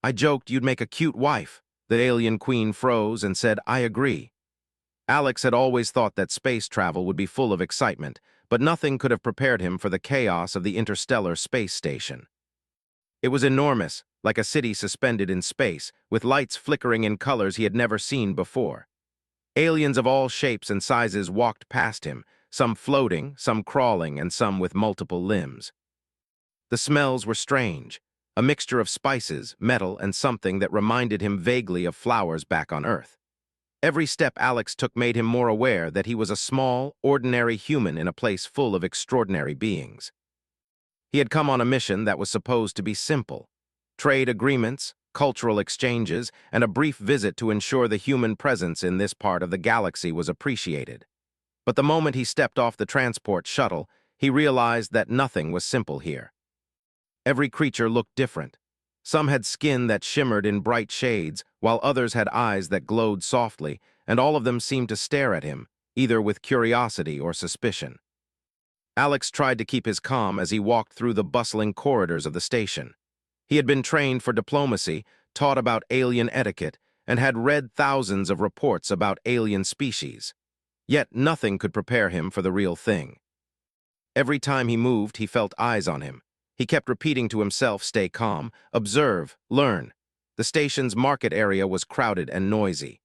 I joked you'd make a cute wife. The alien queen froze and said, I agree. Alex had always thought that space travel would be full of excitement, but nothing could have prepared him for the chaos of the interstellar space station. It was enormous, like a city suspended in space, with lights flickering in colors he had never seen before. Aliens of all shapes and sizes walked past him, some floating, some crawling, and some with multiple limbs. The smells were strange, a mixture of spices, metal, and something that reminded him vaguely of flowers back on Earth. Every step Alex took made him more aware that he was a small, ordinary human in a place full of extraordinary beings. He had come on a mission that was supposed to be simple: trade agreements, cultural exchanges, and a brief visit to ensure the human presence in this part of the galaxy was appreciated. But the moment he stepped off the transport shuttle, he realized that nothing was simple here. Every creature looked different. Some had skin that shimmered in bright shades, while others had eyes that glowed softly, and all of them seemed to stare at him, either with curiosity or suspicion. Alex tried to keep his calm as he walked through the bustling corridors of the station. He had been trained for diplomacy, taught about alien etiquette, and had read thousands of reports about alien species. Yet nothing could prepare him for the real thing. Every time he moved, he felt eyes on him. He kept repeating to himself, stay calm, observe, learn. The station's market area was crowded and noisy.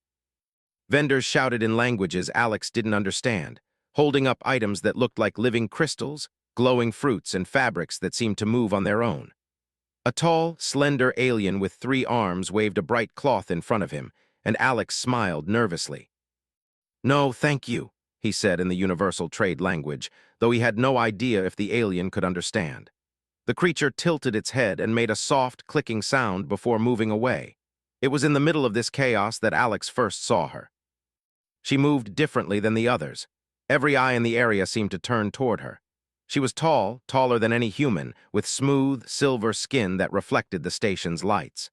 Vendors shouted in languages Alex didn't understand, holding up items that looked like living crystals, glowing fruits, and fabrics that seemed to move on their own. A tall, slender alien with 3 arms waved a bright cloth in front of him, and Alex smiled nervously. No, thank you, he said in the universal trade language, though he had no idea if the alien could understand. The creature tilted its head and made a soft, clicking sound before moving away. It was in the middle of this chaos that Alex first saw her. She moved differently than the others. Every eye in the area seemed to turn toward her. She was tall, taller than any human, with smooth, silver skin that reflected the station's lights.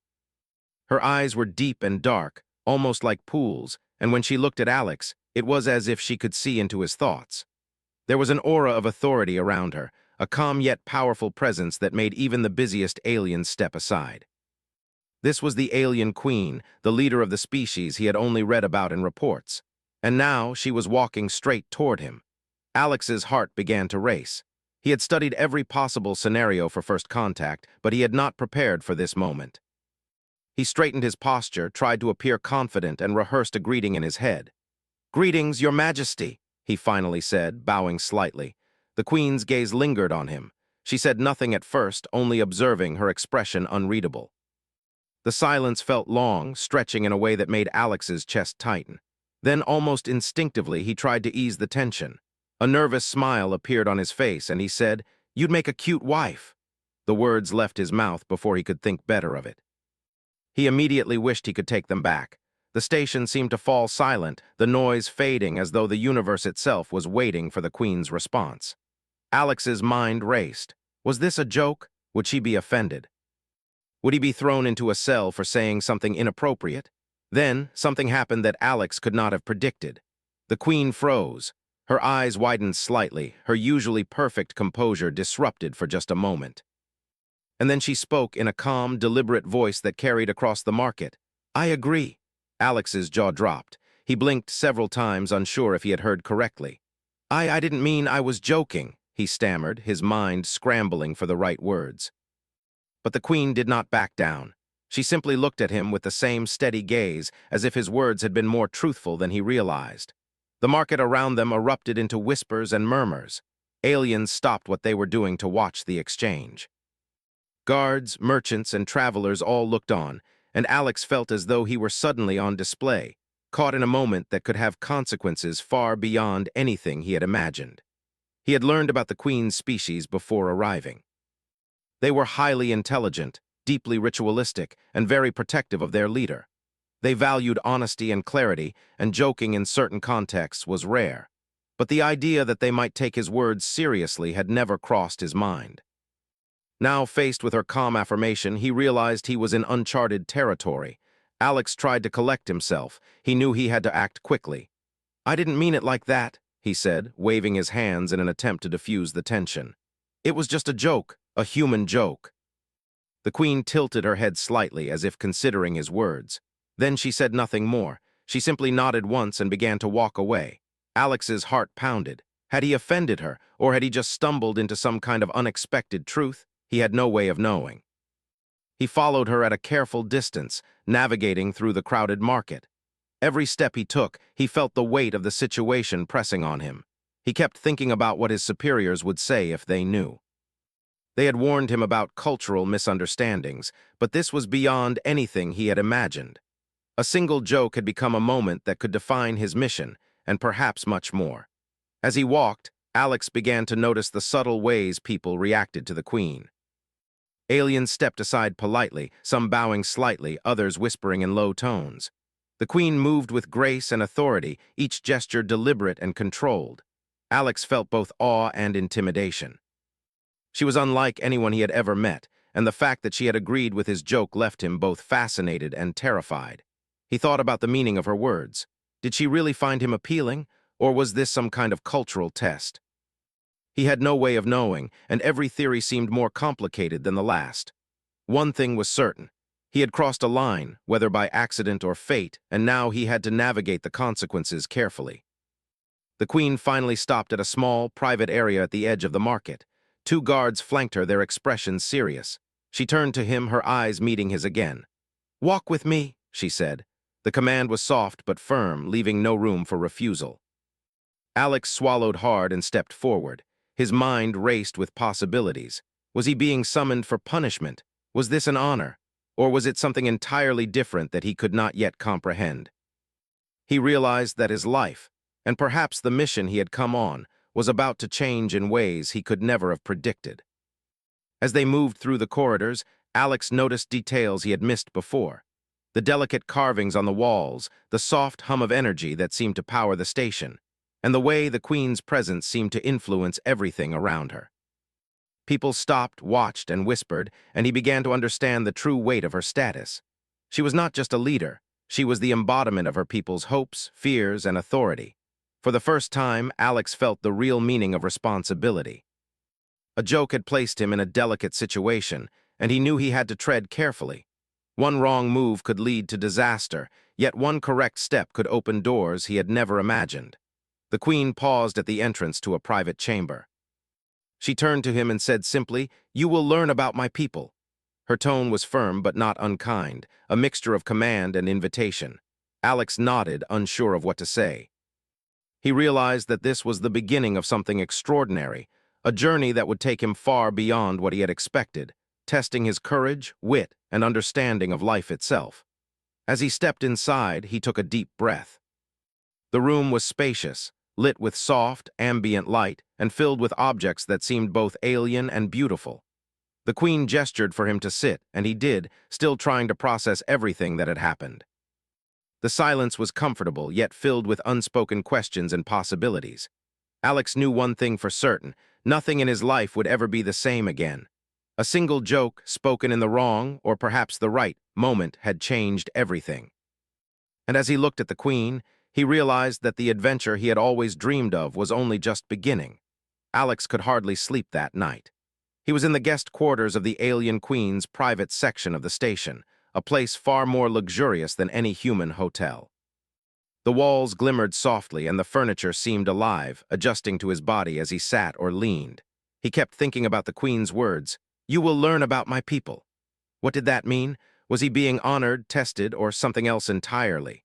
Her eyes were deep and dark, almost like pools, and when she looked at Alex, it was as if she could see into his thoughts. There was an aura of authority around her, a calm yet powerful presence that made even the busiest aliens step aside. This was the alien queen, the leader of the species he had only read about in reports. And now she was walking straight toward him. Alex's heart began to race. He had studied every possible scenario for first contact, but he had not prepared for this moment. He straightened his posture, tried to appear confident, and rehearsed a greeting in his head. Greetings, Your Majesty, he finally said, bowing slightly. The queen's gaze lingered on him. She said nothing at first, only observing, her expression unreadable. The silence felt long, stretching in a way that made Alex's chest tighten. Then, almost instinctively, he tried to ease the tension. A nervous smile appeared on his face, and he said, You'd make a cute wife. The words left his mouth before he could think better of it. He immediately wished he could take them back. The station seemed to fall silent, the noise fading as though the universe itself was waiting for the queen's response. Alex's mind raced. Was this a joke? Would she be offended? Would he be thrown into a cell for saying something inappropriate? Then, something happened that Alex could not have predicted. The queen froze. Her eyes widened slightly, her usually perfect composure disrupted for just a moment. And then she spoke in a calm, deliberate voice that carried across the market. I agree. Alex's jaw dropped. He blinked several times, unsure if he had heard correctly. I didn't mean I was joking, he stammered, his mind scrambling for the right words. But the queen did not back down. She simply looked at him with the same steady gaze, as if his words had been more truthful than he realized. The market around them erupted into whispers and murmurs. Aliens stopped what they were doing to watch the exchange. Guards, merchants, and travelers all looked on, and Alex felt as though he were suddenly on display, caught in a moment that could have consequences far beyond anything he had imagined. He had learned about the queen's species before arriving. They were highly intelligent, deeply ritualistic, and very protective of their leader. They valued honesty and clarity, and joking in certain contexts was rare. But the idea that they might take his words seriously had never crossed his mind. Now, faced with her calm affirmation, he realized he was in uncharted territory. Alex tried to collect himself. He knew he had to act quickly. I didn't mean it like that, he said, waving his hands in an attempt to diffuse the tension. It was just a joke, a human joke. The queen tilted her head slightly as if considering his words. Then she said nothing more. She simply nodded once and began to walk away. Alex's heart pounded. Had he offended her, or had he just stumbled into some kind of unexpected truth? He had no way of knowing. He followed her at a careful distance, navigating through the crowded market. Every step he took, he felt the weight of the situation pressing on him. He kept thinking about what his superiors would say if they knew. They had warned him about cultural misunderstandings, but this was beyond anything he had imagined. A single joke had become a moment that could define his mission, and perhaps much more. As he walked, Alex began to notice the subtle ways people reacted to the queen. Aliens stepped aside politely, some bowing slightly, others whispering in low tones. The queen moved with grace and authority, each gesture deliberate and controlled. Alex felt both awe and intimidation. She was unlike anyone he had ever met, and the fact that she had agreed with his joke left him both fascinated and terrified. He thought about the meaning of her words. Did she really find him appealing, or was this some kind of cultural test? He had no way of knowing, and every theory seemed more complicated than the last. One thing was certain. He had crossed a line, whether by accident or fate, and now he had to navigate the consequences carefully. The queen finally stopped at a small, private area at the edge of the market. 2 guards flanked her, their expressions serious. She turned to him, her eyes meeting his again. "Walk with me," she said. The command was soft but firm, leaving no room for refusal. Alex swallowed hard and stepped forward. His mind raced with possibilities. Was he being summoned for punishment? Was this an honor? Or was it something entirely different that he could not yet comprehend? He realized that his life, and perhaps the mission he had come on, was about to change in ways he could never have predicted. As they moved through the corridors, Alex noticed details he had missed before. The delicate carvings on the walls, the soft hum of energy that seemed to power the station, and the way the queen's presence seemed to influence everything around her. People stopped, watched, and whispered, and he began to understand the true weight of her status. She was not just a leader, she was the embodiment of her people's hopes, fears, and authority. For the first time, Alex felt the real meaning of responsibility. A joke had placed him in a delicate situation, and he knew he had to tread carefully. One wrong move could lead to disaster, yet one correct step could open doors he had never imagined. The queen paused at the entrance to a private chamber. She turned to him and said simply, "You will learn about my people." Her tone was firm but not unkind, a mixture of command and invitation. Alex nodded, unsure of what to say. He realized that this was the beginning of something extraordinary, a journey that would take him far beyond what he had expected, testing his courage, wit, and understanding of life itself. As he stepped inside, he took a deep breath. The room was spacious, lit with soft, ambient light, and filled with objects that seemed both alien and beautiful. The queen gestured for him to sit, and he did, still trying to process everything that had happened. The silence was comfortable, yet filled with unspoken questions and possibilities. Alex knew one thing for certain: nothing in his life would ever be the same again. A single joke, spoken in the wrong, or perhaps the right, moment had changed everything. And as he looked at the queen, he realized that the adventure he had always dreamed of was only just beginning. Alex could hardly sleep that night. He was in the guest quarters of the alien queen's private section of the station, a place far more luxurious than any human hotel. The walls glimmered softly and the furniture seemed alive, adjusting to his body as he sat or leaned. He kept thinking about the queen's words, "You will learn about my people." What did that mean? Was he being honored, tested, or something else entirely?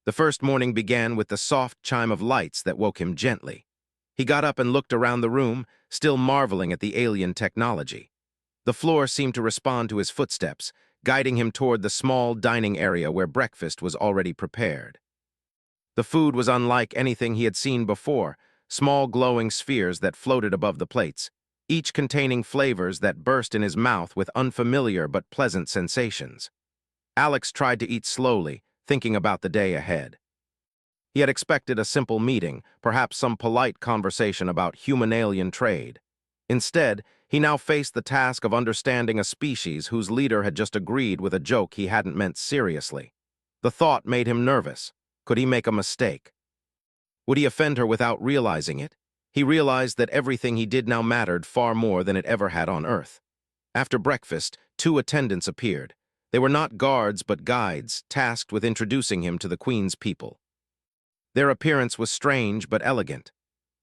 The first morning began with the soft chime of lights that woke him gently. He got up and looked around the room, still marveling at the alien technology. The floor seemed to respond to his footsteps, guiding him toward the small dining area where breakfast was already prepared. The food was unlike anything he had seen before, small glowing spheres that floated above the plates, each containing flavors that burst in his mouth with unfamiliar but pleasant sensations. Alex tried to eat slowly, thinking about the day ahead. He had expected a simple meeting, perhaps some polite conversation about human-alien trade. Instead, he now faced the task of understanding a species whose leader had just agreed with a joke he hadn't meant seriously. The thought made him nervous. Could he make a mistake? Would he offend her without realizing it? He realized that everything he did now mattered far more than it ever had on Earth. After breakfast, two attendants appeared. They were not guards but guides, tasked with introducing him to the Queen's people. Their appearance was strange but elegant.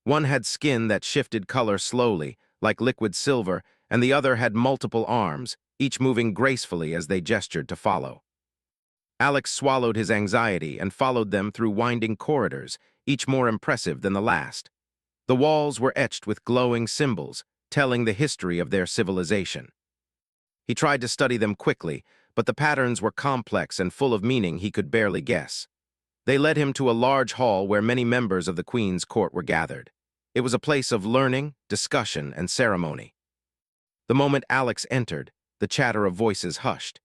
One had skin that shifted color slowly, like liquid silver, and the other had multiple arms, each moving gracefully as they gestured to follow. Alex swallowed his anxiety and followed them through winding corridors, each more impressive than the last. The walls were etched with glowing symbols, telling the history of their civilization. He tried to study them quickly, but the patterns were complex and full of meaning he could barely guess. They led him to a large hall where many members of the Queen's court were gathered. It was a place of learning, discussion, and ceremony. The moment Alex entered, the chatter of voices hushed.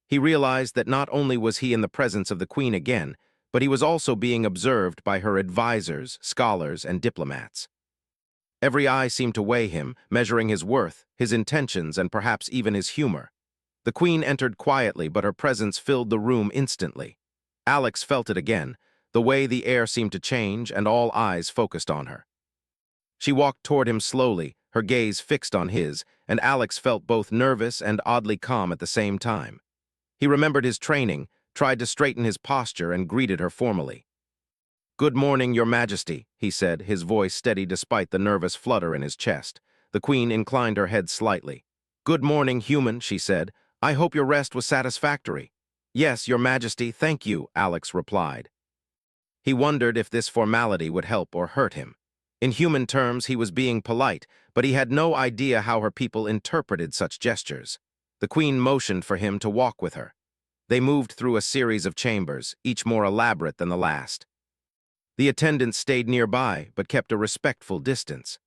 He realized that not only was he in the presence of the Queen again, but he was also being observed by her advisors, scholars, and diplomats. Every eye seemed to weigh him, measuring his worth, his intentions, and perhaps even his humor. The Queen entered quietly, but her presence filled the room instantly. Alex felt it again, the way the air seemed to change and all eyes focused on her. She walked toward him slowly, her gaze fixed on his, and Alex felt both nervous and oddly calm at the same time. He remembered his training, tried to straighten his posture, and greeted her formally. "Good morning, Your Majesty," he said, his voice steady despite the nervous flutter in his chest. The Queen inclined her head slightly. "Good morning, human," she said. "I hope your rest was satisfactory." "Yes, Your Majesty, thank you," Alex replied. He wondered if this formality would help or hurt him. In human terms, he was being polite, but he had no idea how her people interpreted such gestures. The Queen motioned for him to walk with her. They moved through a series of chambers, each more elaborate than the last. The attendants stayed nearby, but kept a respectful distance.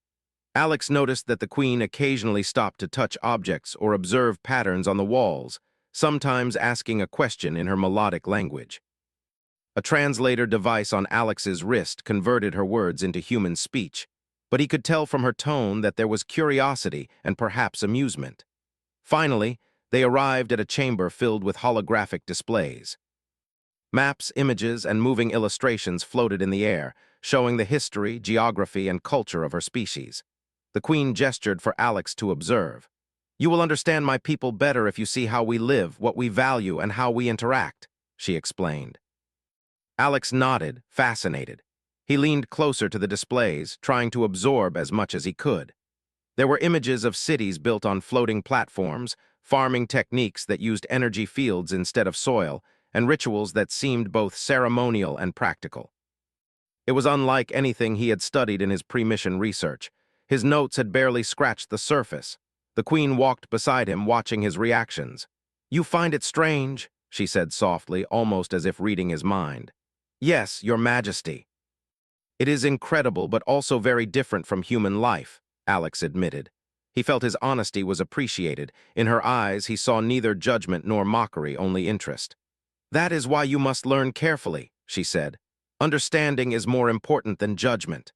Alex noticed that the Queen occasionally stopped to touch objects or observe patterns on the walls, sometimes asking a question in her melodic language. A translator device on Alex's wrist converted her words into human speech, but he could tell from her tone that there was curiosity and perhaps amusement. Finally, they arrived at a chamber filled with holographic displays. Maps, images, and moving illustrations floated in the air, showing the history, geography, and culture of her species. The Queen gestured for Alex to observe. "You will understand my people better if you see how we live, what we value, and how we interact," she explained. Alex nodded, fascinated. He leaned closer to the displays, trying to absorb as much as he could. There were images of cities built on floating platforms, farming techniques that used energy fields instead of soil, and rituals that seemed both ceremonial and practical. It was unlike anything he had studied in his pre-mission research. His notes had barely scratched the surface. The Queen walked beside him, watching his reactions. "You find it strange?" she said softly, almost as if reading his mind. "Yes, Your Majesty." "It is incredible, but also very different from human life," Alex admitted. He felt his honesty was appreciated. In her eyes, he saw neither judgment nor mockery, only interest. "That is why you must learn carefully," she said. "Understanding is more important than judgment.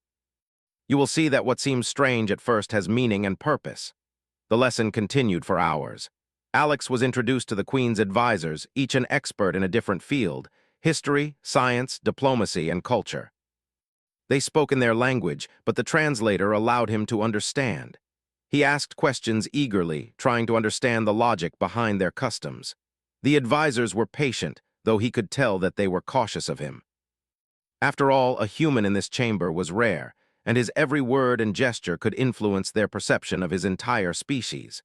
You will see that what seems strange at first has meaning and purpose." The lesson continued for hours. Alex was introduced to the Queen's advisors, each an expert in a different field: history, science, diplomacy, and culture. They spoke in their language, but the translator allowed him to understand. He asked questions eagerly, trying to understand the logic behind their customs. The advisors were patient, though he could tell that they were cautious of him. After all, a human in this chamber was rare, and his every word and gesture could influence their perception of his entire species.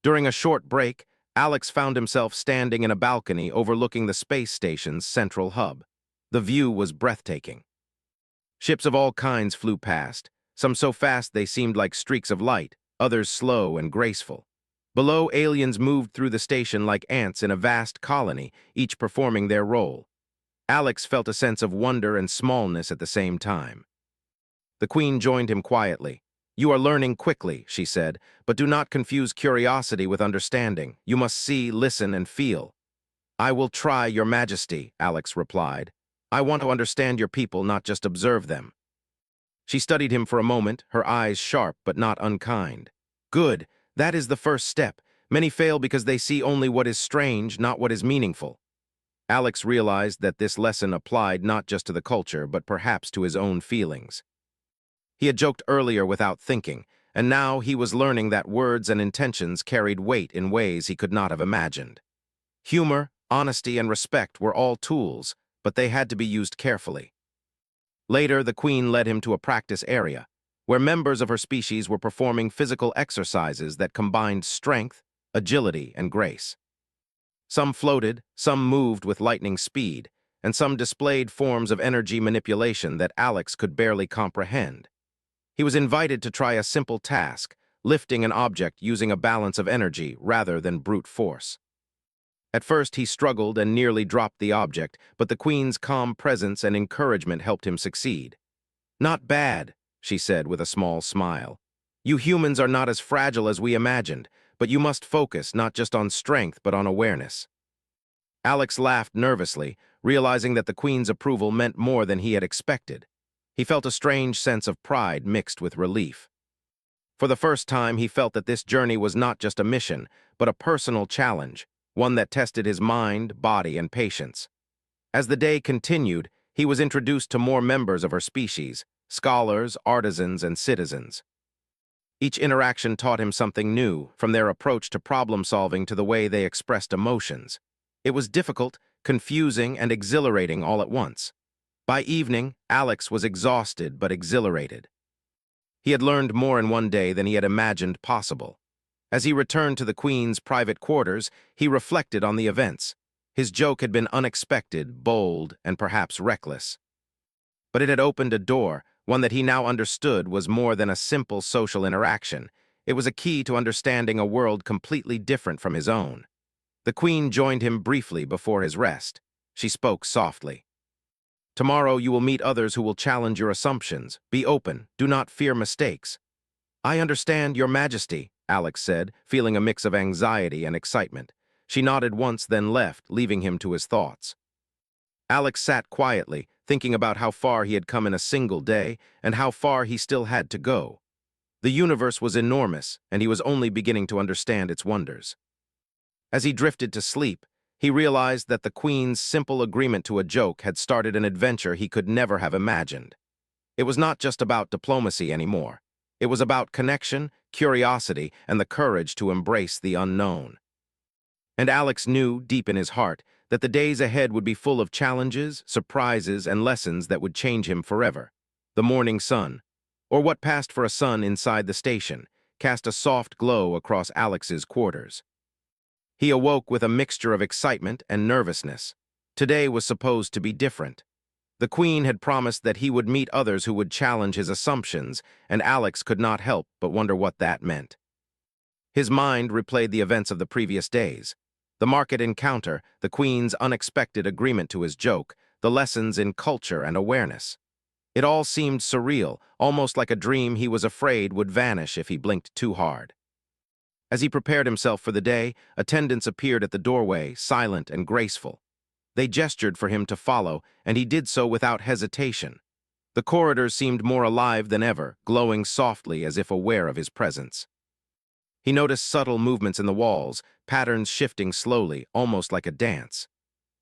During a short break, Alex found himself standing in a balcony overlooking the space station's central hub. The view was breathtaking. Ships of all kinds flew past, some so fast they seemed like streaks of light, others slow and graceful. Below, aliens moved through the station like ants in a vast colony, each performing their role. Alex felt a sense of wonder and smallness at the same time. The Queen joined him quietly. "You are learning quickly," she said, "but do not confuse curiosity with understanding. You must see, listen, and feel." "I will try, Your Majesty," Alex replied. "I want to understand your people, not just observe them." She studied him for a moment, her eyes sharp but not unkind. "Good. That is the first step. Many fail because they see only what is strange, not what is meaningful." Alex realized that this lesson applied not just to the culture, but perhaps to his own feelings. He had joked earlier without thinking. and now he was learning that words and intentions carried weight in ways he could not have imagined. Humor, honesty, and respect were all tools, but they had to be used carefully. Later, the Queen led him to a practice area, where members of her species were performing physical exercises that combined strength, agility, and grace. Some floated, some moved with lightning speed, and some displayed forms of energy manipulation that Alex could barely comprehend. He was invited to try a simple task, lifting an object using a balance of energy rather than brute force. At first, he struggled and nearly dropped the object, but the Queen's calm presence and encouragement helped him succeed. "Not bad," she said with a small smile. "You humans are not as fragile as we imagined, but you must focus not just on strength but on awareness." Alex laughed nervously, realizing that the Queen's approval meant more than he had expected. He felt a strange sense of pride mixed with relief. For the first time, he felt that this journey was not just a mission, but a personal challenge, one that tested his mind, body, and patience. As the day continued, he was introduced to more members of her species, scholars, artisans, and citizens. Each interaction taught him something new, from their approach to problem-solving to the way they expressed emotions. It was difficult, confusing, and exhilarating all at once. By evening, Alex was exhausted but exhilarated. He had learned more in one day than he had imagined possible. As he returned to the Queen's private quarters, he reflected on the events. His joke had been unexpected, bold, and perhaps reckless. But it had opened a door, one that he now understood was more than a simple social interaction. It was a key to understanding a world completely different from his own. The Queen joined him briefly before his rest. She spoke softly. "Tomorrow you will meet others who will challenge your assumptions. Be open. Do not fear mistakes." "I understand, Your Majesty," Alex said, feeling a mix of anxiety and excitement. She nodded once, then left, leaving him to his thoughts. Alex sat quietly, thinking about how far he had come in a single day and how far he still had to go. The universe was enormous, and he was only beginning to understand its wonders. As he drifted to sleep, he realized that the Queen's simple agreement to a joke had started an adventure he could never have imagined. It was not just about diplomacy anymore. It was about connection, curiosity, and the courage to embrace the unknown. And Alex knew, deep in his heart, that the days ahead would be full of challenges, surprises, and lessons that would change him forever. The morning sun, or what passed for a sun inside the station, cast a soft glow across Alex's quarters. He awoke with a mixture of excitement and nervousness. Today was supposed to be different. The Queen had promised that he would meet others who would challenge his assumptions, and Alex could not help but wonder what that meant. His mind replayed the events of the previous days. The market encounter, the Queen's unexpected agreement to his joke, the lessons in culture and awareness. It all seemed surreal, almost like a dream he was afraid would vanish if he blinked too hard. As he prepared himself for the day, attendants appeared at the doorway, silent and graceful. They gestured for him to follow, and he did so without hesitation. The corridors seemed more alive than ever, glowing softly as if aware of his presence. He noticed subtle movements in the walls, patterns shifting slowly, almost like a dance.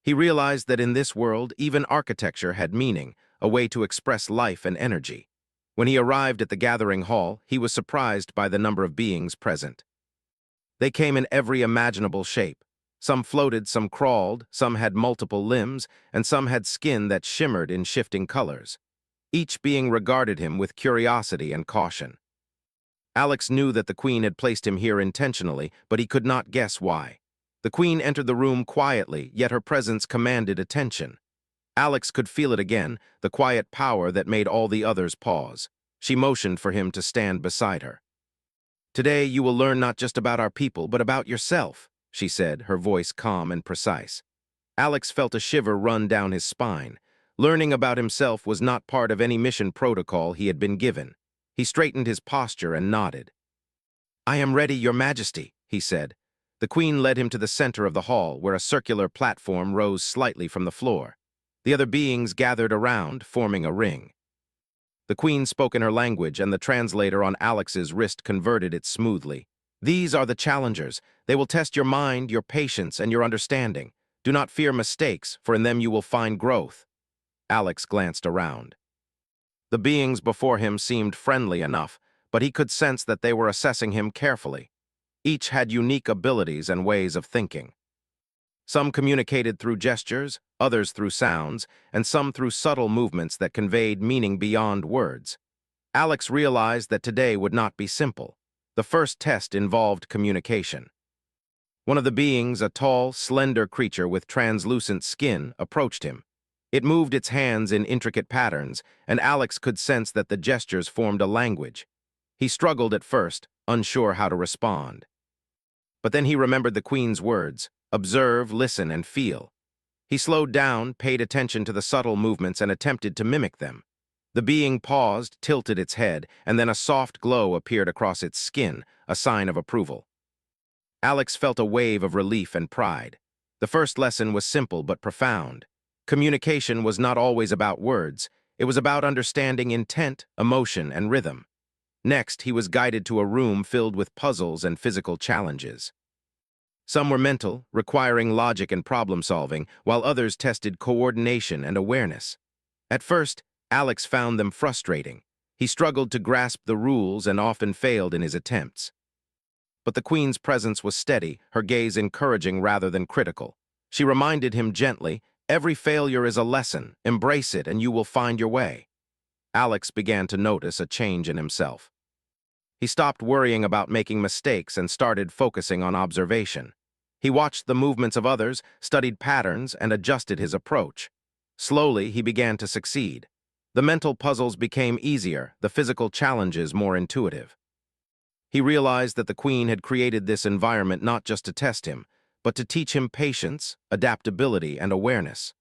He realized that in this world, even architecture had meaning, a way to express life and energy. When he arrived at the gathering hall, he was surprised by the number of beings present. They came in every imaginable shape. Some floated, some crawled, some had multiple limbs, and some had skin that shimmered in shifting colors. Each being regarded him with curiosity and caution. Alex knew that the Queen had placed him here intentionally, but he could not guess why. The Queen entered the room quietly, yet her presence commanded attention. Alex could feel it again, the quiet power that made all the others pause. She motioned for him to stand beside her. "Today you will learn not just about our people, but about yourself," she said, her voice calm and precise. Alex felt a shiver run down his spine. Learning about himself was not part of any mission protocol he had been given. He straightened his posture and nodded. "I am ready, Your Majesty," he said. The Queen led him to the center of the hall, where a circular platform rose slightly from the floor. The other beings gathered around, forming a ring. The Queen spoke in her language, and the translator on Alex's wrist converted it smoothly. "These are the challengers. They will test your mind, your patience, and your understanding. Do not fear mistakes, for in them you will find growth." Alex glanced around. The beings before him seemed friendly enough, but he could sense that they were assessing him carefully. Each had unique abilities and ways of thinking. Some communicated through gestures, others through sounds, and some through subtle movements that conveyed meaning beyond words. Alex realized that today would not be simple. The first test involved communication. One of the beings, a tall, slender creature with translucent skin, approached him. It moved its hands in intricate patterns, and Alex could sense that the gestures formed a language. He struggled at first, unsure how to respond. But then he remembered the Queen's words: observe, listen, and feel. He slowed down, paid attention to the subtle movements, and attempted to mimic them. The being paused, tilted its head, and then a soft glow appeared across its skin, a sign of approval. Alex felt a wave of relief and pride. The first lesson was simple but profound. Communication was not always about words. It was about understanding intent, emotion, and rhythm. Next, he was guided to a room filled with puzzles and physical challenges. Some were mental, requiring logic and problem-solving, while others tested coordination and awareness. At first, Alex found them frustrating. He struggled to grasp the rules and often failed in his attempts. But the Queen's presence was steady, her gaze encouraging rather than critical. She reminded him gently, every failure is a lesson, embrace it and you will find your way. Alex began to notice a change in himself. He stopped worrying about making mistakes and started focusing on observation. He watched the movements of others, studied patterns, and adjusted his approach. Slowly, he began to succeed. The mental puzzles became easier, the physical challenges more intuitive. He realized that the Queen had created this environment not just to test him, but to teach him patience, adaptability, and awareness.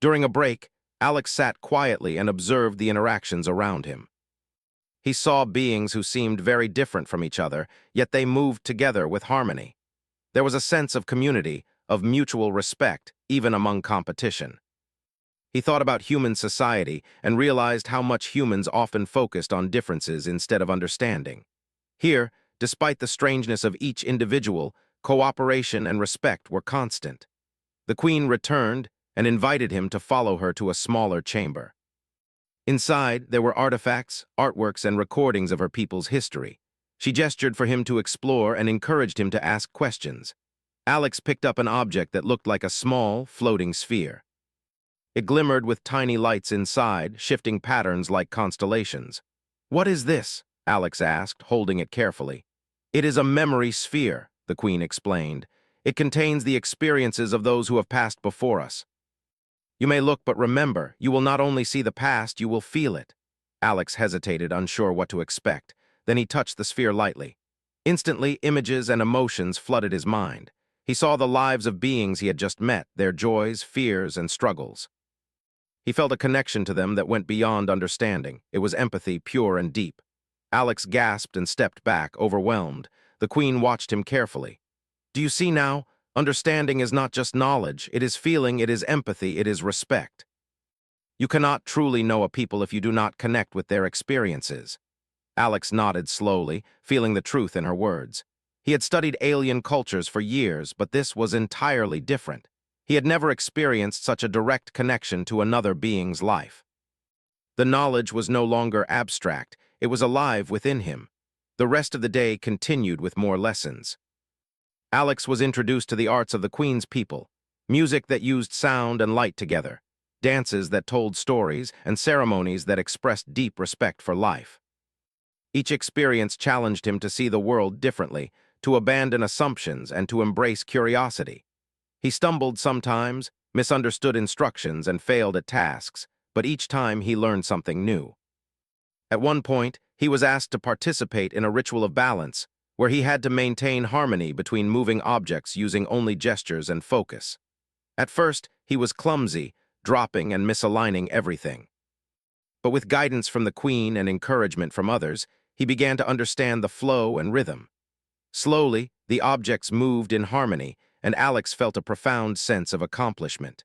During a break, Alex sat quietly and observed the interactions around him. He saw beings who seemed very different from each other, yet they moved together with harmony. There was a sense of community, of mutual respect, even among competition. He thought about human society and realized how much humans often focused on differences instead of understanding. Here, despite the strangeness of each individual, cooperation and respect were constant. The Queen returned and invited him to follow her to a smaller chamber. Inside, there were artifacts, artworks, and recordings of her people's history. She gestured for him to explore and encouraged him to ask questions. Alex picked up an object that looked like a small, floating sphere. It glimmered with tiny lights inside, shifting patterns like constellations. "What is this?" Alex asked, holding it carefully. "It is a memory sphere," the Queen explained. "It contains the experiences of those who have passed before us. You may look, but remember, you will not only see the past, you will feel it." Alex hesitated, unsure what to expect. Then he touched the sphere lightly. Instantly, images and emotions flooded his mind. He saw the lives of beings he had just met, their joys, fears, and struggles. He felt a connection to them that went beyond understanding. It was empathy, pure and deep. Alex gasped and stepped back, overwhelmed. The Queen watched him carefully. "Do you see now? Understanding is not just knowledge. It is feeling, it is empathy, it is respect. You cannot truly know a people if you do not connect with their experiences." Alex nodded slowly, feeling the truth in her words. He had studied alien cultures for years, but this was entirely different. He had never experienced such a direct connection to another being's life. The knowledge was no longer abstract, it was alive within him. The rest of the day continued with more lessons. Alex was introduced to the arts of the Queen's people, music that used sound and light together, dances that told stories, and ceremonies that expressed deep respect for life. Each experience challenged him to see the world differently, to abandon assumptions, and to embrace curiosity. He stumbled sometimes, misunderstood instructions, and failed at tasks, but each time he learned something new. At one point, he was asked to participate in a ritual of balance, where he had to maintain harmony between moving objects using only gestures and focus. At first, he was clumsy, dropping and misaligning everything. But with guidance from the Queen and encouragement from others, he began to understand the flow and rhythm. Slowly, the objects moved in harmony, and Alex felt a profound sense of accomplishment.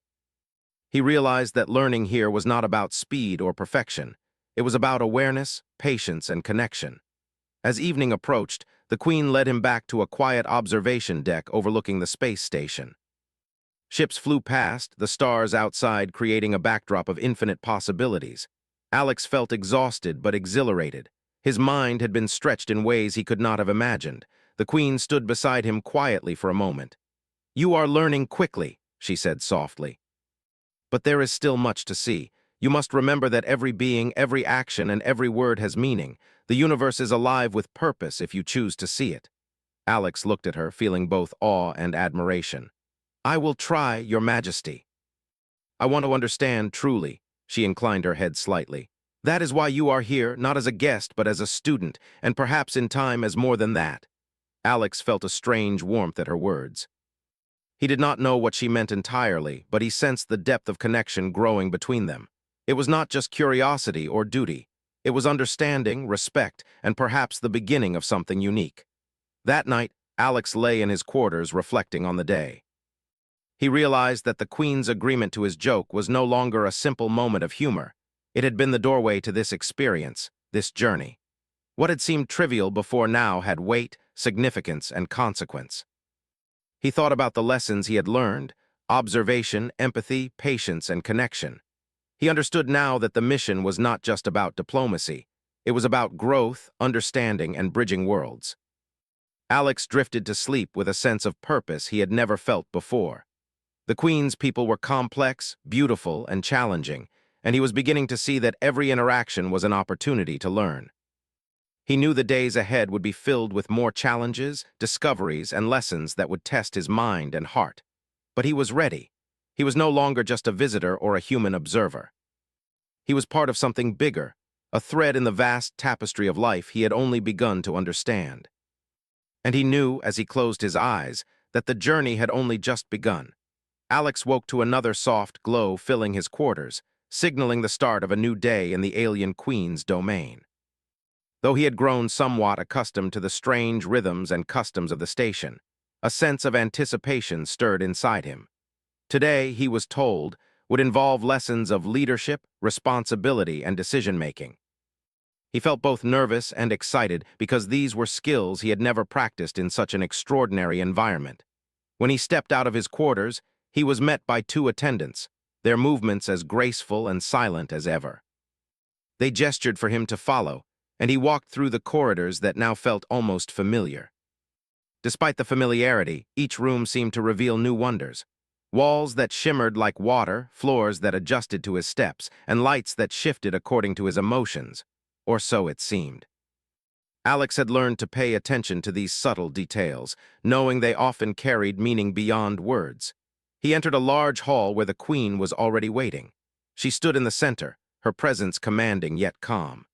He realized that learning here was not about speed or perfection. It was about awareness, patience, and connection. As evening approached, the Queen led him back to a quiet observation deck overlooking the space station. Ships flew past, the stars outside creating a backdrop of infinite possibilities. Alex felt exhausted but exhilarated. His mind had been stretched in ways he could not have imagined. The queen stood beside him quietly for a moment. "You are learning quickly," she said softly. "But there is still much to see. You must remember that every being, every action, and every word has meaning. The universe is alive with purpose if you choose to see it." Alex looked at her, feeling both awe and admiration. "I will try, Your Majesty." "I want to understand truly." She inclined her head slightly. "That is why you are here, not as a guest, but as a student, and perhaps in time as more than that." Alex felt a strange warmth at her words. He did not know what she meant entirely, but he sensed the depth of connection growing between them. It was not just curiosity or duty. It was understanding, respect, and perhaps the beginning of something unique. That night, Alex lay in his quarters reflecting on the day. He realized that the Queen's agreement to his joke was no longer a simple moment of humor. It had been the doorway to this experience, this journey. What had seemed trivial before now had weight, significance, and consequence. He thought about the lessons he had learned: observation, empathy, patience, and connection. He understood now that the mission was not just about diplomacy. It was about growth, understanding, and bridging worlds. Alex drifted to sleep with a sense of purpose he had never felt before. The Queen's people were complex, beautiful, and challenging, and he was beginning to see that every interaction was an opportunity to learn. He knew the days ahead would be filled with more challenges, discoveries, and lessons that would test his mind and heart. But he was ready. He was no longer just a visitor or a human observer. He was part of something bigger, a thread in the vast tapestry of life he had only begun to understand. And he knew, as he closed his eyes, that the journey had only just begun. Alex woke to another soft glow filling his quarters, signaling the start of a new day in the alien queen's domain. Though he had grown somewhat accustomed to the strange rhythms and customs of the station, a sense of anticipation stirred inside him. Today, he was told, would involve lessons of leadership, responsibility, and decision-making. He felt both nervous and excited because these were skills he had never practiced in such an extraordinary environment. When he stepped out of his quarters, he was met by two attendants, their movements as graceful and silent as ever. They gestured for him to follow, and he walked through the corridors that now felt almost familiar. Despite the familiarity, each room seemed to reveal new wonders. Walls that shimmered like water, floors that adjusted to his steps, and lights that shifted according to his emotions. Or so it seemed. Alex had learned to pay attention to these subtle details, knowing they often carried meaning beyond words. He entered a large hall where the Queen was already waiting. She stood in the center, her presence commanding yet calm.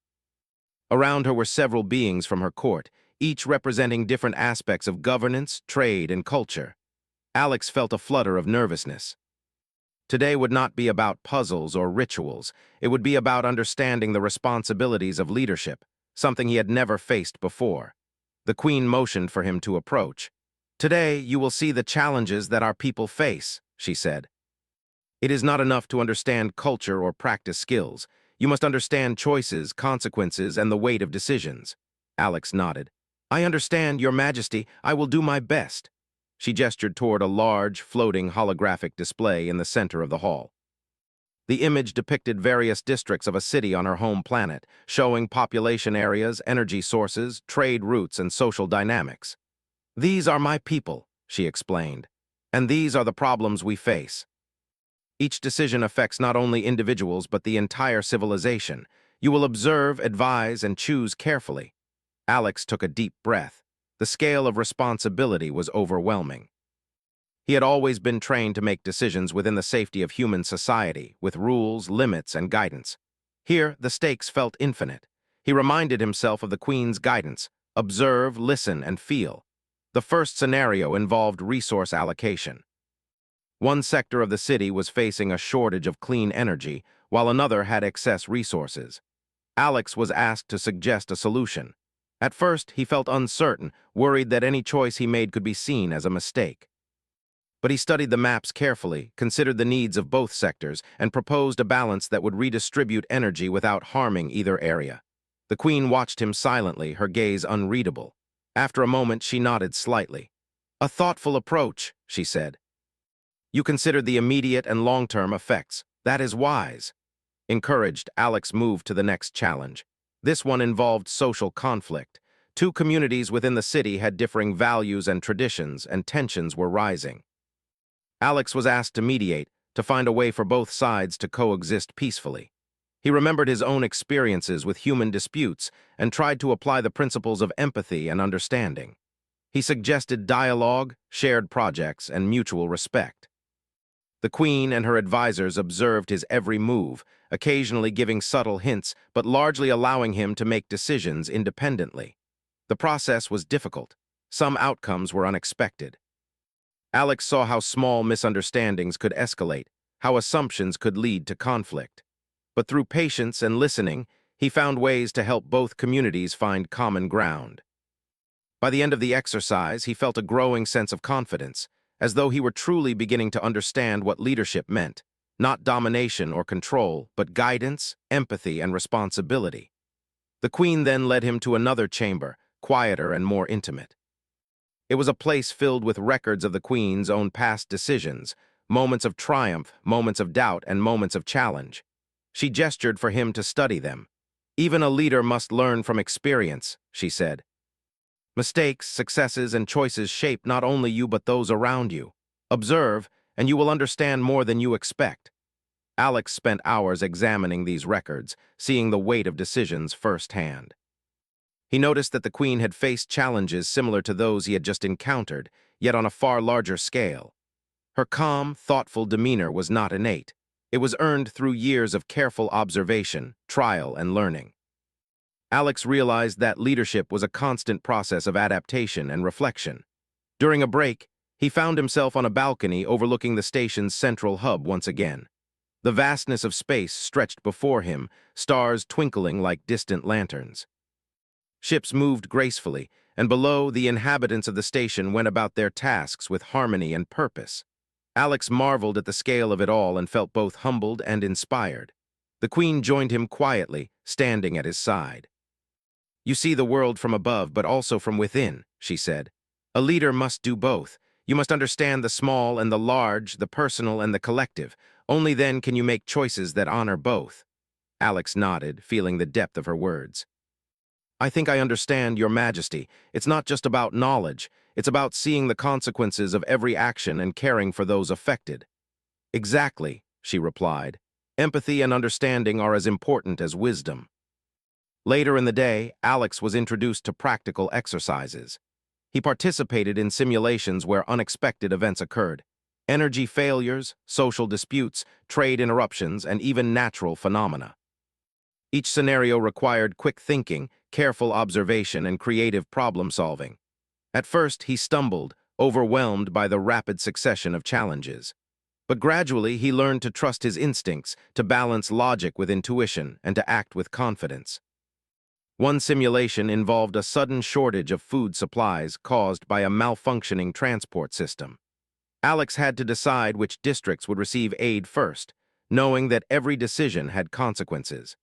Around her were several beings from her court, each representing different aspects of governance, trade, and culture. Alex felt a flutter of nervousness. Today would not be about puzzles or rituals. It would be about understanding the responsibilities of leadership, something he had never faced before. The Queen motioned for him to approach. "Today, you will see the challenges that our people face," she said. "It is not enough to understand culture or practice skills. You must understand choices, consequences, and the weight of decisions." Alex nodded. "I understand, Your Majesty. I will do my best." She gestured toward a large, floating holographic display in the center of the hall. The image depicted various districts of a city on her home planet, showing population areas, energy sources, trade routes, and social dynamics. "These are my people," she explained, "and these are the problems we face." Each decision affects not only individuals but the entire civilization. You will observe, advise, and choose carefully. Alex took a deep breath. The scale of responsibility was overwhelming. He had always been trained to make decisions within the safety of human society, with rules, limits, and guidance. Here, the stakes felt infinite. He reminded himself of the Queen's guidance: observe, listen, and feel. The first scenario involved resource allocation. One sector of the city was facing a shortage of clean energy, while another had excess resources. Alex was asked to suggest a solution. At first, he felt uncertain, worried that any choice he made could be seen as a mistake. But he studied the maps carefully, considered the needs of both sectors, and proposed a balance that would redistribute energy without harming either area. The Queen watched him silently, her gaze unreadable. After a moment, she nodded slightly. "A thoughtful approach," she said. "You considered the immediate and long-term effects. That is wise." Encouraged, Alex moved to the next challenge. This one involved social conflict. Two communities within the city had differing values and traditions, and tensions were rising. Alex was asked to mediate, to find a way for both sides to coexist peacefully. He remembered his own experiences with human disputes and tried to apply the principles of empathy and understanding. He suggested dialogue, shared projects, and mutual respect. The Queen and her advisors observed his every move, occasionally giving subtle hints but largely allowing him to make decisions independently. The process was difficult. Some outcomes were unexpected. Alex saw how small misunderstandings could escalate, how assumptions could lead to conflict. But through patience and listening, he found ways to help both communities find common ground. By the end of the exercise, he felt a growing sense of confidence, as though he were truly beginning to understand what leadership meant, not domination or control, but guidance, empathy, and responsibility. The Queen then led him to another chamber, quieter and more intimate. It was a place filled with records of the Queen's own past decisions, moments of triumph, moments of doubt, and moments of challenge. She gestured for him to study them. "Even a leader must learn from experience," she said. "Mistakes, successes, and choices shape not only you but those around you. Observe, and you will understand more than you expect." Alex spent hours examining these records, seeing the weight of decisions firsthand. He noticed that the Queen had faced challenges similar to those he had just encountered, yet on a far larger scale. Her calm, thoughtful demeanor was not innate. It was earned through years of careful observation, trial, and learning. Alex realized that leadership was a constant process of adaptation and reflection. During a break, he found himself on a balcony overlooking the station's central hub once again. The vastness of space stretched before him, stars twinkling like distant lanterns. Ships moved gracefully, and below, the inhabitants of the station went about their tasks with harmony and purpose. Alex marveled at the scale of it all and felt both humbled and inspired. The Queen joined him quietly, standing at his side. "You see the world from above, but also from within," she said. "A leader must do both. You must understand the small and the large, the personal and the collective. Only then can you make choices that honor both." Alex nodded, feeling the depth of her words. "I think I understand, Your Majesty. It's not just about knowledge. It's about seeing the consequences of every action and caring for those affected." "Exactly," she replied. "Empathy and understanding are as important as wisdom." Later in the day, Alex was introduced to practical exercises. He participated in simulations where unexpected events occurred. Energy failures, social disputes, trade interruptions, and even natural phenomena. Each scenario required quick thinking, careful observation, and creative problem-solving. At first, he stumbled, overwhelmed by the rapid succession of challenges. But gradually, he learned to trust his instincts, to balance logic with intuition, and to act with confidence. One simulation involved a sudden shortage of food supplies caused by a malfunctioning transport system. Alex had to decide which districts would receive aid first, knowing that every decision had consequences.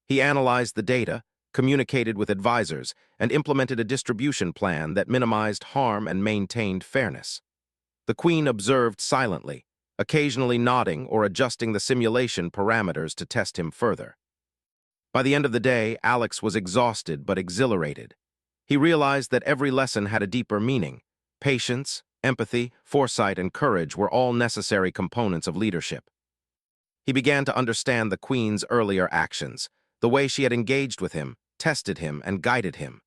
He analyzed the data, communicated with advisors, and implemented a distribution plan that minimized harm and maintained fairness. The Queen observed silently, occasionally nodding or adjusting the simulation parameters to test him further. By the end of the day, Alex was exhausted but exhilarated. He realized that every lesson had a deeper meaning. Patience, empathy, foresight, and courage were all necessary components of leadership. He began to understand the Queen's earlier actions, the way she had engaged with him, tested him, and guided him.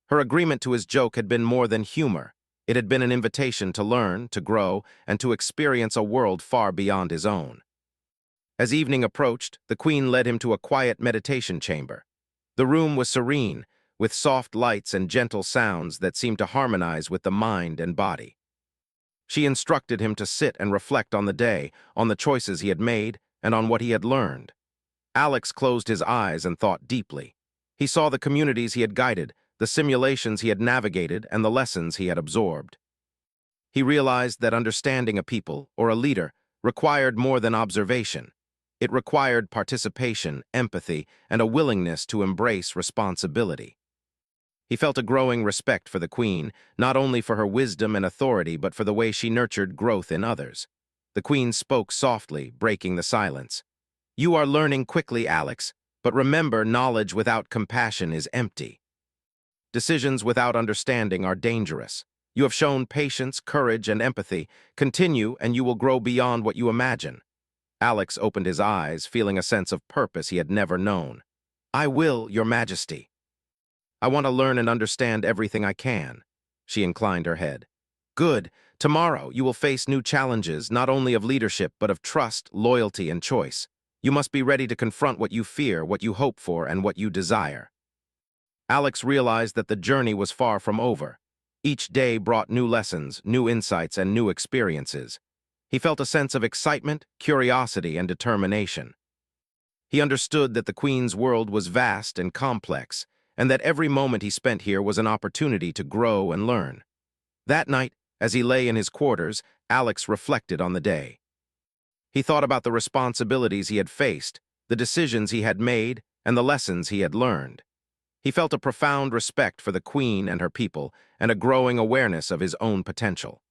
Her agreement to his joke had been more than humor. It had been an invitation to learn, to grow, and to experience a world far beyond his own. As evening approached, the Queen led him to a quiet meditation chamber. The room was serene, with soft lights and gentle sounds that seemed to harmonize with the mind and body. She instructed him to sit and reflect on the day, on the choices he had made, and on what he had learned. Alex closed his eyes and thought deeply. He saw the communities he had guided, the simulations he had navigated, and the lessons he had absorbed. He realized that understanding a people, or a leader, required more than observation. It required participation, empathy, and a willingness to embrace responsibility. He felt a growing respect for the Queen, not only for her wisdom and authority, but for the way she nurtured growth in others. The Queen spoke softly, breaking the silence. "You are learning quickly, Alex. But remember, knowledge without compassion is empty. Decisions without understanding are dangerous. You have shown patience, courage, and empathy. Continue, and you will grow beyond what you imagine. Alex opened his eyes, feeling a sense of purpose he had never known. I will, Your Majesty. I want to learn and understand everything I can. She inclined her head. Good. Tomorrow, you will face new challenges, not only of leadership, but of trust, loyalty, and choice. You must be ready to confront what you fear, what you hope for, and what you desire. Alex realized that the journey was far from over. Each day brought new lessons, new insights, and new experiences. He felt a sense of excitement, curiosity, and determination. He understood that the Queen's world was vast and complex, and that every moment he spent here was an opportunity to grow and learn. That night, as he lay in his quarters, Alex reflected on the day. He thought about the responsibilities he had faced, the decisions he had made, and the lessons he had learned. He felt a profound respect for the Queen and her people, and a growing awareness of his own potential.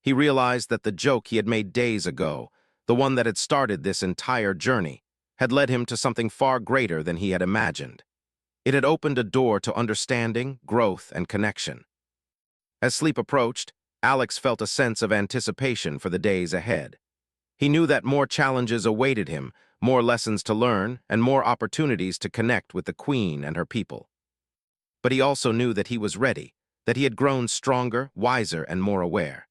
He realized that the joke he had made days ago, the one that had started this entire journey, had led him to something far greater than he had imagined. It had opened a door to understanding, growth, and connection. As sleep approached, Alex felt a sense of anticipation for the days ahead. He knew that more challenges awaited him, more lessons to learn, and more opportunities to connect with the Queen and her people. But he also knew that he was ready, that he had grown stronger, wiser, and more aware.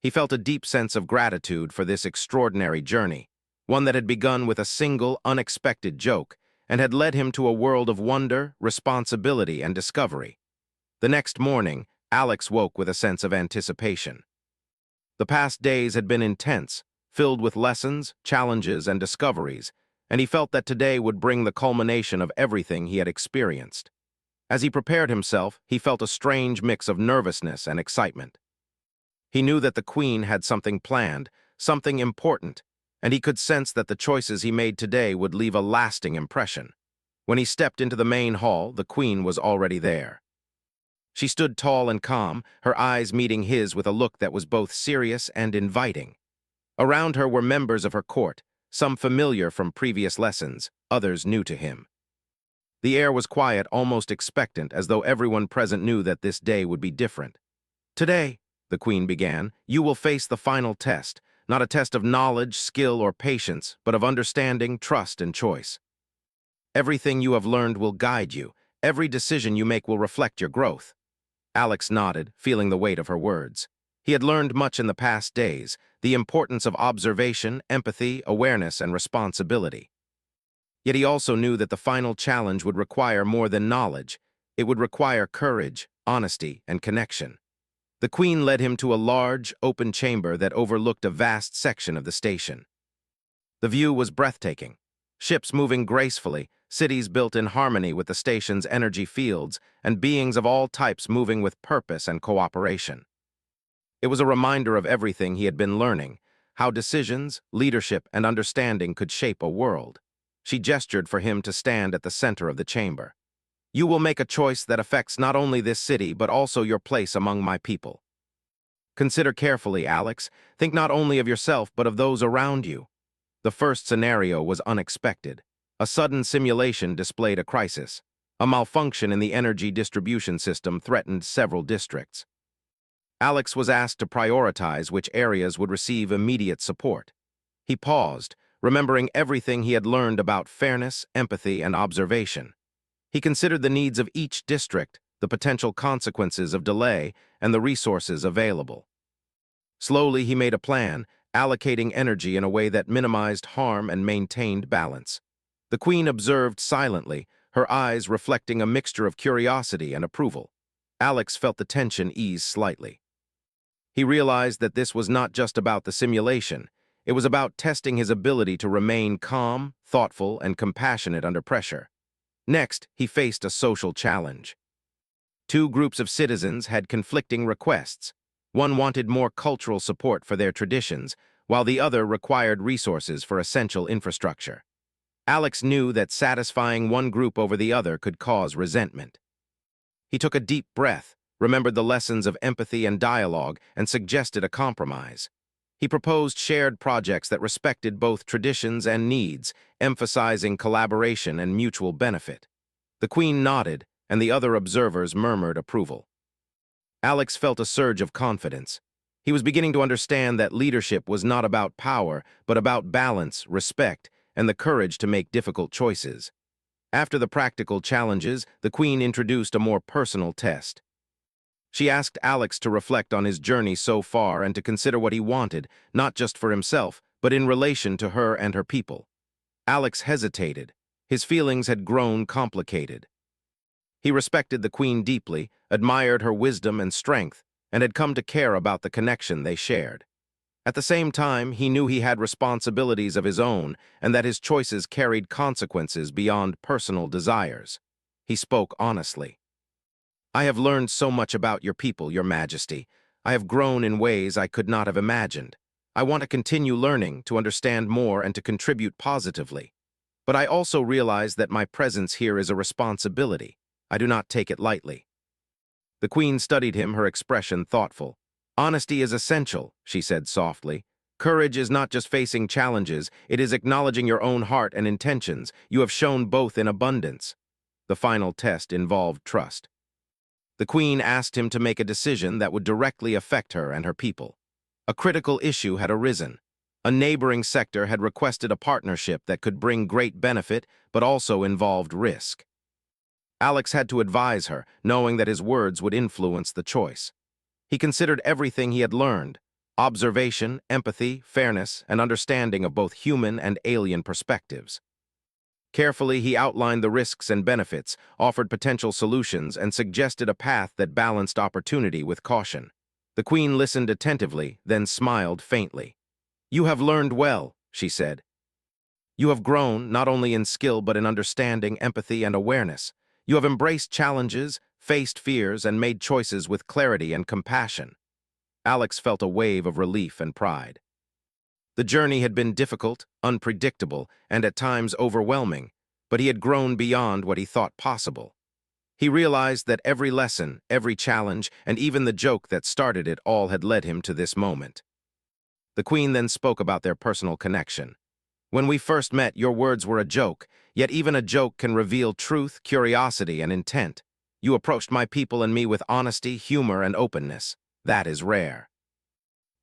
He felt a deep sense of gratitude for this extraordinary journey, one that had begun with a single, unexpected joke, and had led him to a world of wonder, responsibility, and discovery. The next morning, Alex woke with a sense of anticipation. The past days had been intense, filled with lessons, challenges, and discoveries, and he felt that today would bring the culmination of everything he had experienced. As he prepared himself, he felt a strange mix of nervousness and excitement. He knew that the Queen had something planned, something important, and he could sense that the choices he made today would leave a lasting impression. When he stepped into the main hall, the Queen was already there. She stood tall and calm, her eyes meeting his with a look that was both serious and inviting. Around her were members of her court, some familiar from previous lessons, others new to him. The air was quiet, almost expectant, as though everyone present knew that this day would be different. Today, the Queen began, you will face the final test, not a test of knowledge, skill, or patience, but of understanding, trust, and choice. Everything you have learned will guide you. Every decision you make will reflect your growth. Alex nodded, feeling the weight of her words. He had learned much in the past days, the importance of observation, empathy, awareness, and responsibility. Yet he also knew that the final challenge would require more than knowledge. It would require courage, honesty, and connection. The Queen led him to a large, open chamber that overlooked a vast section of the station. The view was breathtaking. Ships moving gracefully, cities built in harmony with the station's energy fields, and beings of all types moving with purpose and cooperation. It was a reminder of everything he had been learning, how decisions, leadership, and understanding could shape a world. She gestured for him to stand at the center of the chamber. You will make a choice that affects not only this city, but also your place among my people. Consider carefully, Alex. Think not only of yourself, but of those around you. The first scenario was unexpected. A sudden simulation displayed a crisis. A malfunction in the energy distribution system threatened several districts. Alex was asked to prioritize which areas would receive immediate support. He paused, remembering everything he had learned about fairness, empathy, and observation. He considered the needs of each district, the potential consequences of delay, and the resources available. Slowly, he made a plan, allocating energy in a way that minimized harm and maintained balance. The Queen observed silently, her eyes reflecting a mixture of curiosity and approval. Alex felt the tension ease slightly. He realized that this was not just about the simulation. It was about testing his ability to remain calm, thoughtful, and compassionate under pressure. Next, he faced a social challenge. Two groups of citizens had conflicting requests. One wanted more cultural support for their traditions, while the other required resources for essential infrastructure. Alex knew that satisfying one group over the other could cause resentment. He took a deep breath, remembered the lessons of empathy and dialogue, and suggested a compromise. He proposed shared projects that respected both traditions and needs, emphasizing collaboration and mutual benefit. The Queen nodded, and the other observers murmured approval. Alex felt a surge of confidence. He was beginning to understand that leadership was not about power, but about balance, respect, and the courage to make difficult choices. After the practical challenges, the Queen introduced a more personal test. She asked Alex to reflect on his journey so far and to consider what he wanted, not just for himself, but in relation to her and her people. Alex hesitated. His feelings had grown complicated. He respected the Queen deeply, admired her wisdom and strength, and had come to care about the connection they shared. At the same time, he knew he had responsibilities of his own and that his choices carried consequences beyond personal desires. He spoke honestly. "I have learned so much about your people, Your Majesty. I have grown in ways I could not have imagined. I want to continue learning, to understand more, and to contribute positively. But I also realize that my presence here is a responsibility. I do not take it lightly." The Queen studied him, her expression thoughtful. "Honesty is essential," she said softly. "Courage is not just facing challenges, it is acknowledging your own heart and intentions. You have shown both in abundance." The final test involved trust. The Queen asked him to make a decision that would directly affect her and her people. A critical issue had arisen. A neighboring sector had requested a partnership that could bring great benefit, but also involved risk. Alex had to advise her, knowing that his words would influence the choice. He considered everything he had learned: observation, empathy, fairness, and understanding of both human and alien perspectives. Carefully, he outlined the risks and benefits, offered potential solutions, and suggested a path that balanced opportunity with caution. The Queen listened attentively, then smiled faintly. "You have learned well," she said. "You have grown, not only in skill but in understanding, empathy, and awareness. You have embraced challenges, faced fears, and made choices with clarity and compassion." Alex felt a wave of relief and pride. The journey had been difficult, unpredictable, and at times overwhelming, but he had grown beyond what he thought possible. He realized that every lesson, every challenge, and even the joke that started it all had led him to this moment. The Queen then spoke about their personal connection. "When we first met, your words were a joke, yet even a joke can reveal truth, curiosity, and intent. You approached my people and me with honesty, humor, and openness. That is rare.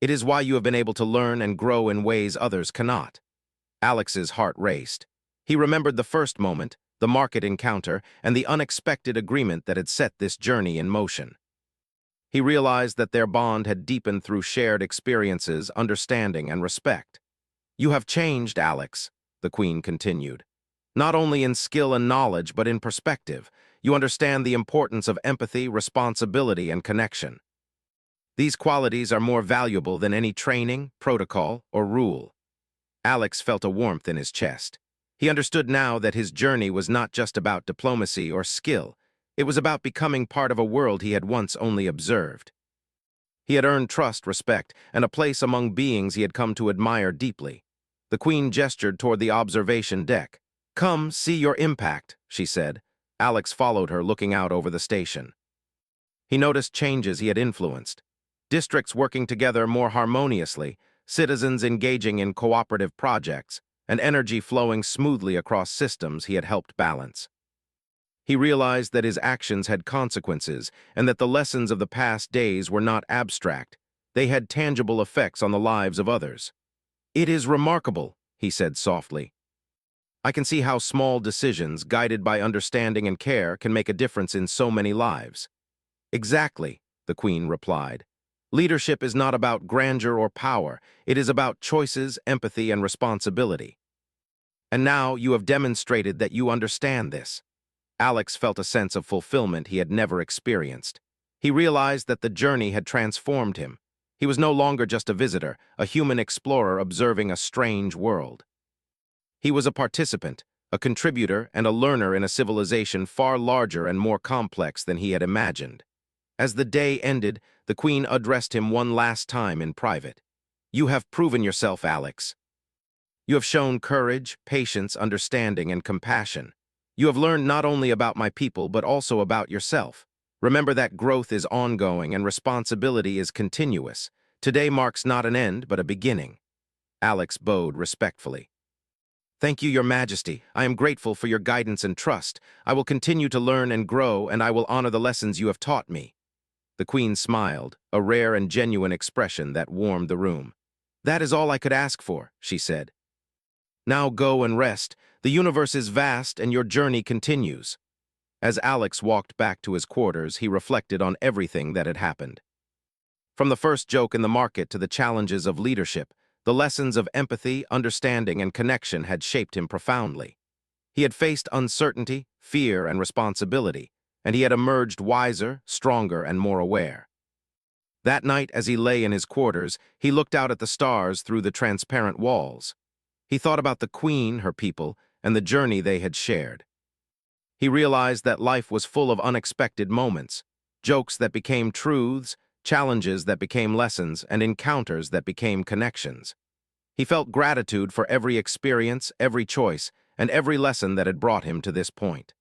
It is why you have been able to learn and grow in ways others cannot." Alex's heart raced. He remembered the first moment, the market encounter, and the unexpected agreement that had set this journey in motion. He realized that their bond had deepened through shared experiences, understanding, and respect. "You have changed, Alex," the Queen continued. "Not only in skill and knowledge, but in perspective. You understand the importance of empathy, responsibility, and connection. These qualities are more valuable than any training, protocol, or rule." Alex felt a warmth in his chest. He understood now that his journey was not just about diplomacy or skill. It was about becoming part of a world he had once only observed. He had earned trust, respect, and a place among beings he had come to admire deeply. The Queen gestured toward the observation deck. "Come, see your impact," she said. Alex followed her, looking out over the station. He noticed changes he had influenced. Districts working together more harmoniously, citizens engaging in cooperative projects, and energy flowing smoothly across systems he had helped balance. He realized that his actions had consequences and that the lessons of the past days were not abstract. They had tangible effects on the lives of others. "It is remarkable," he said softly. "I can see how small decisions, guided by understanding and care, can make a difference in so many lives." "Exactly," the Queen replied. "Leadership is not about grandeur or power. It is about choices, empathy, and responsibility. And now you have demonstrated that you understand this." Alex felt a sense of fulfillment he had never experienced. He realized that the journey had transformed him. He was no longer just a visitor, a human explorer observing a strange world. He was a participant, a contributor, and a learner in a civilization far larger and more complex than he had imagined. As the day ended, the Queen addressed him one last time in private. "You have proven yourself, Alex. You have shown courage, patience, understanding, and compassion. You have learned not only about my people, but also about yourself. Remember that growth is ongoing and responsibility is continuous. Today marks not an end, but a beginning. Alex bowed respectfully. Thank you, Your Majesty. I am grateful for your guidance and trust. I will continue to learn and grow, and I will honor the lessons you have taught me. The Queen smiled, a rare and genuine expression that warmed the room. That is all I could ask for, she said. Now go and rest. The universe is vast, and your journey continues. As Alex walked back to his quarters, he reflected on everything that had happened. From the first joke in the market to the challenges of leadership, the lessons of empathy, understanding, and connection had shaped him profoundly. He had faced uncertainty, fear, and responsibility, and he had emerged wiser, stronger, and more aware. That night, as he lay in his quarters, he looked out at the stars through the transparent walls. He thought about the Queen, her people, and the journey they had shared. He realized that life was full of unexpected moments, jokes that became truths, challenges that became lessons, and encounters that became connections. He felt gratitude for every experience, every choice, and every lesson that had brought him to this point.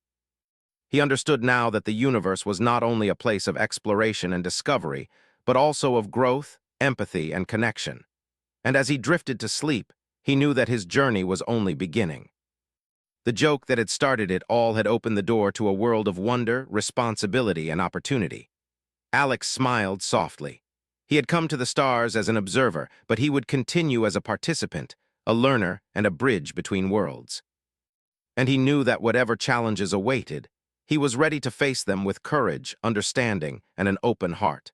He understood now that the universe was not only a place of exploration and discovery, but also of growth, empathy, and connection. And as he drifted to sleep, he knew that his journey was only beginning. The joke that had started it all had opened the door to a world of wonder, responsibility, and opportunity. Alex smiled softly. He had come to the stars as an observer, but he would continue as a participant, a learner, and a bridge between worlds. And he knew that whatever challenges awaited, he was ready to face them with courage, understanding, and an open heart.